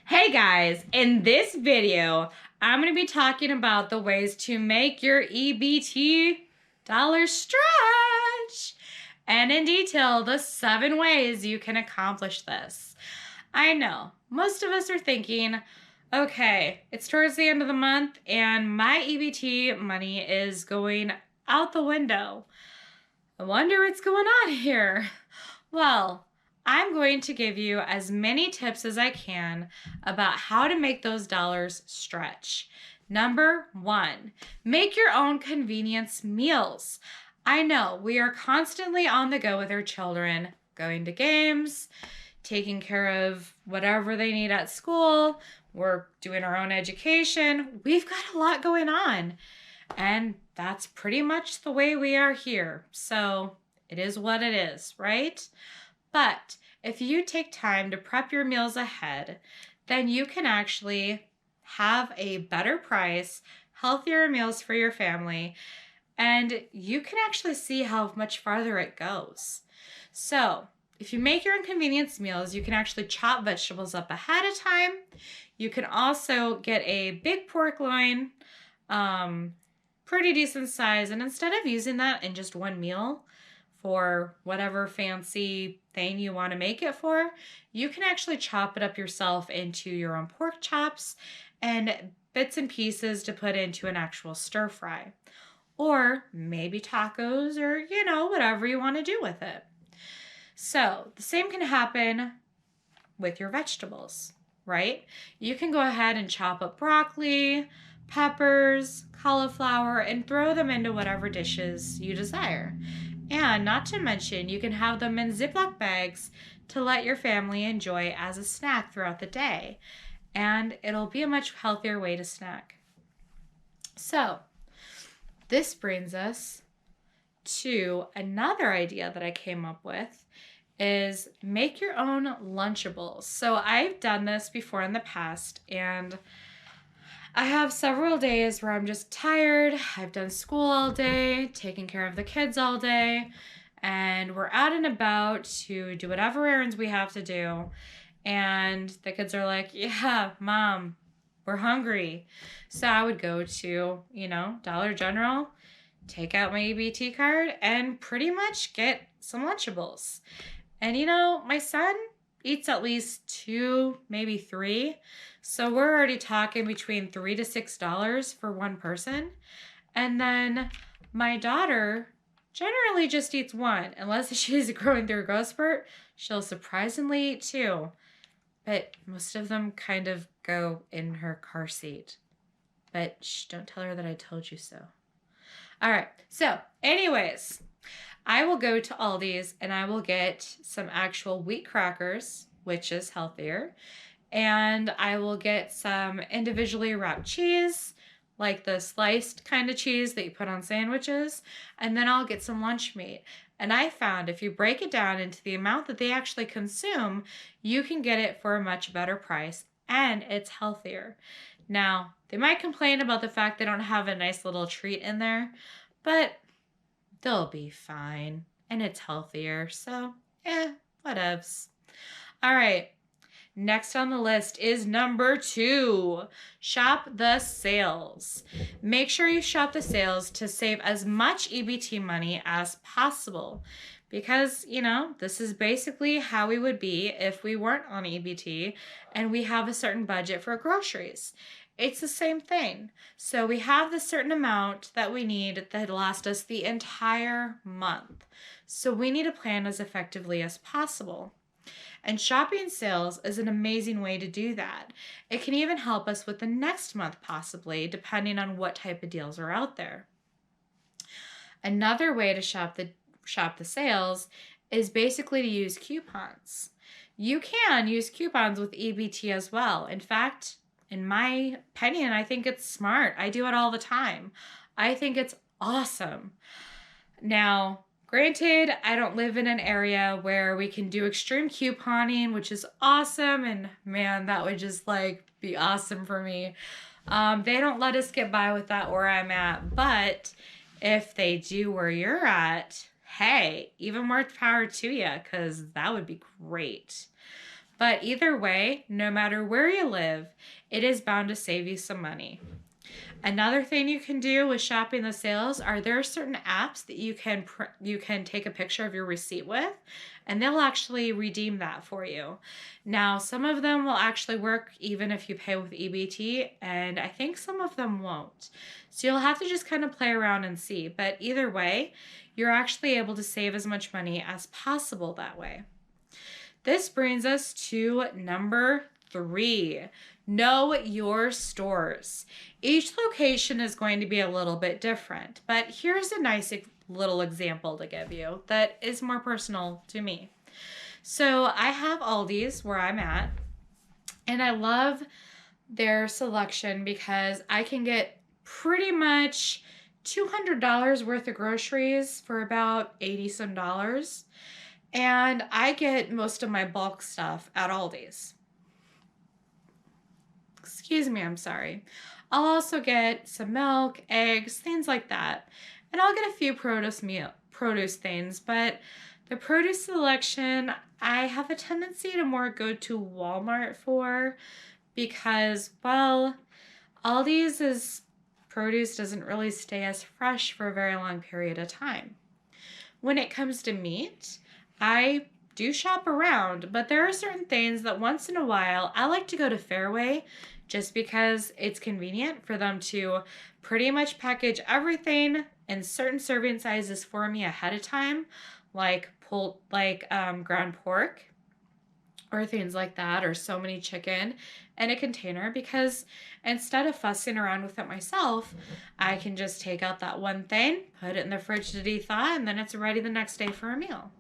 Hey guys, in this video, I'm going to be talking about the ways to make your EBT dollars stretch, and in detail, the 7 ways you can accomplish this. I know, most of us are thinking, okay, it's towards the end of the month and my EBT money is going out the window. I wonder what's going on here. Well, I'm going to give you as many tips as I can about how to make those dollars stretch. Number 1, make your own convenience meals. I know we are constantly on the go with our children, going to games, taking care of whatever they need at school. We're doing our own education. We've got a lot going on. And that's pretty much the way we are here. So it is what it is, right? But if you take time to prep your meals ahead, then you can actually have a better price, healthier meals for your family, and you can actually see how much farther it goes. So if you make your own convenience meals, you can actually chop vegetables up ahead of time. You can also get a big pork loin, pretty decent size, and instead of using that in just one meal for whatever fancy thing you want to make it for, you can actually chop it up yourself into your own pork chops and bits and pieces to put into an actual stir fry, or maybe tacos, or whatever you want to do with it. So the same can happen with your vegetables, right? You can go ahead and chop up broccoli, peppers, cauliflower, and throw them into whatever dishes you desire. And not to mention, you can have them in Ziploc bags to let your family enjoy as a snack throughout the day. And it'll be a much healthier way to snack. So this brings us to another idea that I came up with, is make your own Lunchables. So I've done this before in the past, and I have several days where I'm just tired. I've done school all day, taking care of the kids all day, and we're out and about to do whatever errands we have to do. And the kids are like, yeah, Mom, we're hungry. So I would go to, Dollar General, take out my EBT card, and pretty much get some Lunchables. And my son eats at least 2, maybe 3. So we're already talking between $3 to $6 for one person. And then my daughter generally just eats 1. Unless she's going through a growth spurt, she'll surprisingly eat 2. But most of them kind of go in her car seat. But shh, don't tell her that I told you so. All right, so anyways, I will go to Aldi's and I will get some actual wheat crackers, which is healthier. And I will get some individually wrapped cheese, like the sliced kind of cheese that you put on sandwiches. And then I'll get some lunch meat. And I found if you break it down into the amount that they actually consume, you can get it for a much better price, and it's healthier. Now, they might complain about the fact they don't have a nice little treat in there, but they'll be fine, and it's healthier, so whatevs. All right, next on the list is number 2, shop the sales. Make sure you shop the sales to save as much EBT money as possible, because, this is basically how we would be if we weren't on EBT and we have a certain budget for groceries. It's the same thing. So we have the certain amount that we need that lasts us the entire month. So we need to plan as effectively as possible. And shopping sales is an amazing way to do that. It can even help us with the next month possibly, depending on what type of deals are out there. Another way to shop the sales is basically to use coupons. You can use coupons with EBT as well. In fact, in my opinion, I think it's smart. I do it all the time. I think it's awesome. Now, granted, I don't live in an area where we can do extreme couponing, which is awesome. And man, that would just be awesome for me. They don't let us get by with that where I'm at. But if they do where you're at, hey, even more power to you, because that would be great. But either way, no matter where you live, it is bound to save you some money. Another thing you can do with shopping the sales are there are certain apps that you can take a picture of your receipt with, and they'll actually redeem that for you. Now, some of them will actually work even if you pay with EBT, and I think some of them won't. So you'll have to just kind of play around and see. But either way, you're actually able to save as much money as possible that way. This brings us to number 3. Know your stores. Each location is going to be a little bit different, but here's a nice little example to give you that is more personal to me. So I have Aldi's where I'm at, and I love their selection because I can get pretty much $200 worth of groceries for about 80 some dollars. And I get most of my bulk stuff at Aldi's. Excuse me, I'm sorry. I'll also get some milk, eggs, things like that. And I'll get a few produce things, but the produce selection, I have a tendency to more go to Walmart for because, well, Aldi's produce doesn't really stay as fresh for a very long period of time. When it comes to meat, I do shop around, but there are certain things that once in a while I like to go to Fairway just because it's convenient for them to pretty much package everything in certain serving sizes for me ahead of time, like ground pork or things like that, or so many chicken in a container, because instead of fussing around with it myself, I can just take out that one thing, put it in the fridge to de-thaw, and then it's ready the next day for a meal.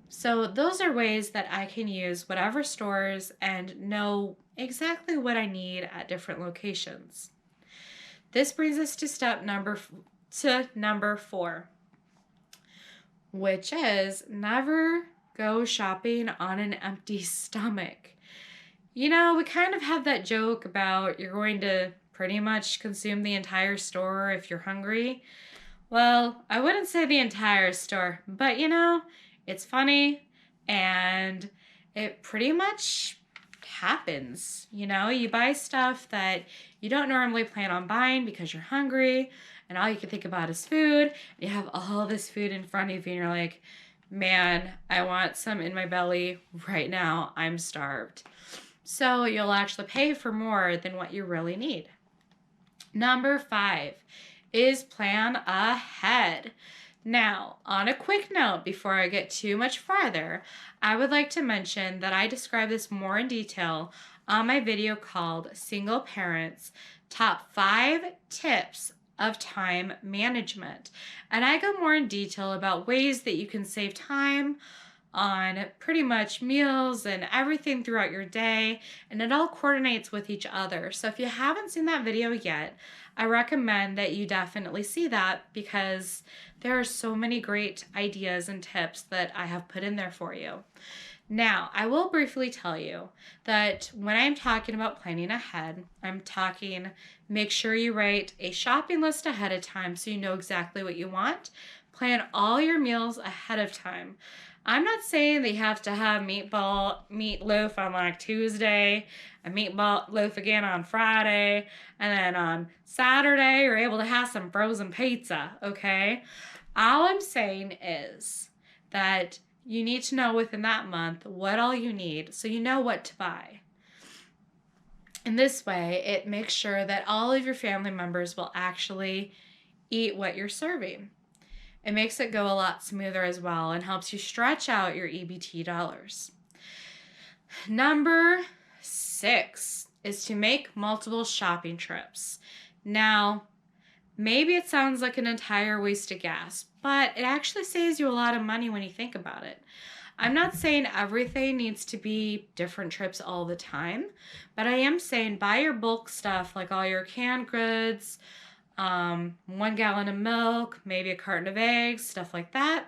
So those are ways that I can use whatever stores and know exactly what I need at different locations. This brings us to number 4, which is never go shopping on an empty stomach. You know, we kind of have that joke about you're going to pretty much consume the entire store if you're hungry. Well, I wouldn't say the entire store, but you know, it's funny and it pretty much happens. You know, you buy stuff that you don't normally plan on buying because you're hungry and all you can think about is food. And you have all this food in front of you and you're like, man, I want some in my belly right now. I'm starved. So you'll actually pay for more than what you really need. Number 5 is plan ahead. Now, on a quick note, before I get too much farther, I would like to mention that I describe this more in detail on my video called Single Parents Top 5 Tips of Time Management. And I go more in detail about ways that you can save time on pretty much meals and everything throughout your day, and it all coordinates with each other. So if you haven't seen that video yet, I recommend that you definitely see that because there are so many great ideas and tips that I have put in there for you. Now, I will briefly tell you that when I'm talking about planning ahead, I'm talking make sure you write a shopping list ahead of time so you know exactly what you want. Plan all your meals ahead of time. I'm not saying that you have to have meatloaf on like Tuesday, a meatloaf again on Friday, and then on Saturday you're able to have some frozen pizza, okay? All I'm saying is that you need to know within that month what all you need so you know what to buy. In this way, it makes sure that all of your family members will actually eat what you're serving. It makes it go a lot smoother as well and helps you stretch out your EBT dollars. Number 6 is to make multiple shopping trips. Now, maybe it sounds like an entire waste of gas, but it actually saves you a lot of money when you think about it. I'm not saying everything needs to be different trips all the time, but I am saying buy your bulk stuff like all your canned goods, 1 gallon of milk, maybe a carton of eggs, stuff like that.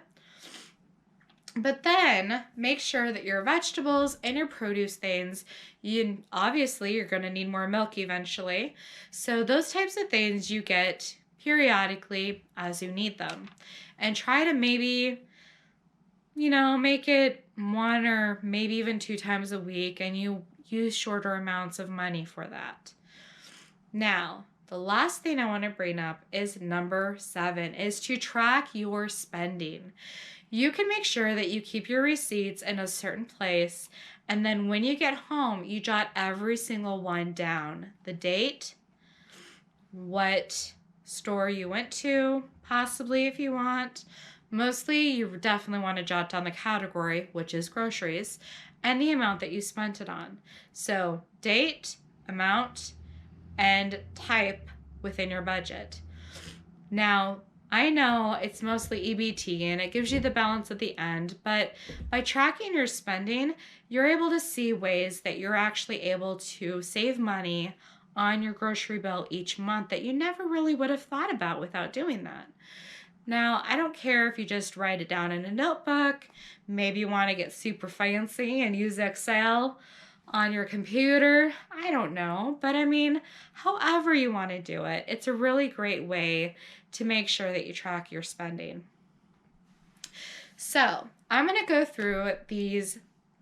But then make sure that your vegetables and your produce things, obviously you're going to need more milk eventually. So those types of things you get periodically as you need them. And try to maybe, make it one or maybe even 2 times a week, and you use shorter amounts of money for that. Now, the last thing I want to bring up is number 7, is to track your spending. You can make sure that you keep your receipts in a certain place, and then when you get home, you jot every single one down. The date, what store you went to, possibly if you want. Mostly, you definitely want to jot down the category, which is groceries, and the amount that you spent it on. So, date, amount, and type within your budget. Now, I know it's mostly EBT and it gives you the balance at the end, but by tracking your spending, you're able to see ways that you're actually able to save money on your grocery bill each month that you never really would have thought about without doing that. Now, I don't care if you just write it down in a notebook, maybe you want to get super fancy and use Excel on your computer, I don't know, but I mean, however you want to do it, it's a really great way to make sure that you track your spending. So, I'm going to go through these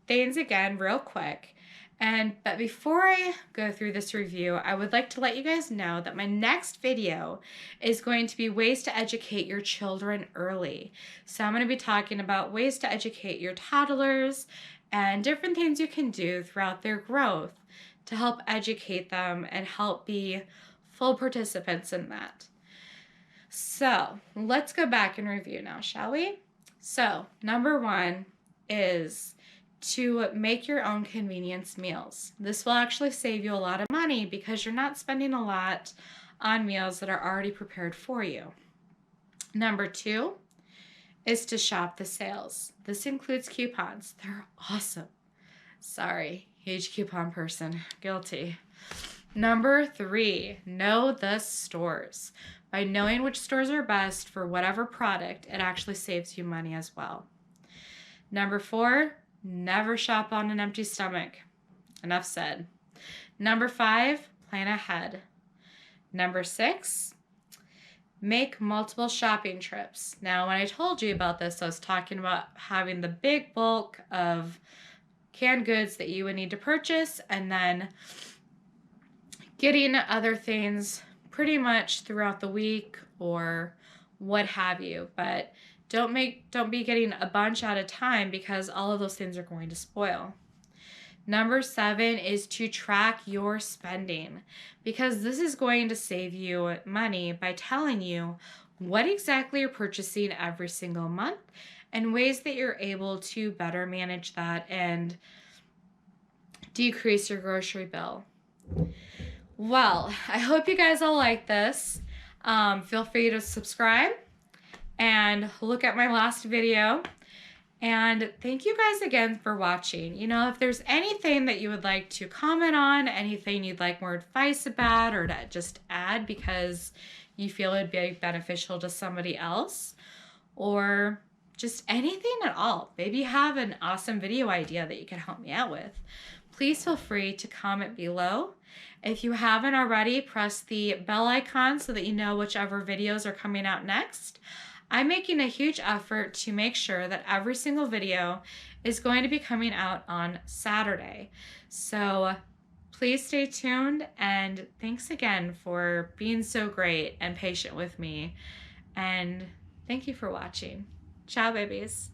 things again real quick. But before I go through this review, I would like to let you guys know that my next video is going to be ways to educate your children early. So I'm going to be talking about ways to educate your toddlers and different things you can do throughout their growth to help educate them and help be full participants in that. So let's go back and review now, shall we? So number 1 is to make your own convenience meals. This will actually save you a lot of money because you're not spending a lot on meals that are already prepared for you. Number 2 is to shop the sales. This includes coupons. They're awesome. Sorry, huge coupon person. Guilty. Number 3, know the stores. By knowing which stores are best for whatever product, it actually saves you money as well. Number 4, never shop on an empty stomach. Enough said. Number 5, plan ahead. Number 6, make multiple shopping trips. Now, when I told you about this, I was talking about having the big bulk of canned goods that you would need to purchase and then getting other things pretty much throughout the week or what have you. But don't be getting a bunch at a time because all of those things are going to spoil. Number 7 is to track your spending because this is going to save you money by telling you what exactly you're purchasing every single month and ways that you're able to better manage that and decrease your grocery bill. Well, I hope you guys all like this. Feel free to subscribe and look at my last video. And thank you guys again for watching. You know, if there's anything that you would like to comment on, anything you'd like more advice about, or to just add because you feel it'd be beneficial to somebody else, or just anything at all. Maybe you have an awesome video idea that you can help me out with. Please feel free to comment below. If you haven't already, press the bell icon so that you know whichever videos are coming out next. I'm making a huge effort to make sure that every single video is going to be coming out on Saturday. So please stay tuned, and thanks again for being so great and patient with me. And thank you for watching. Ciao, babies.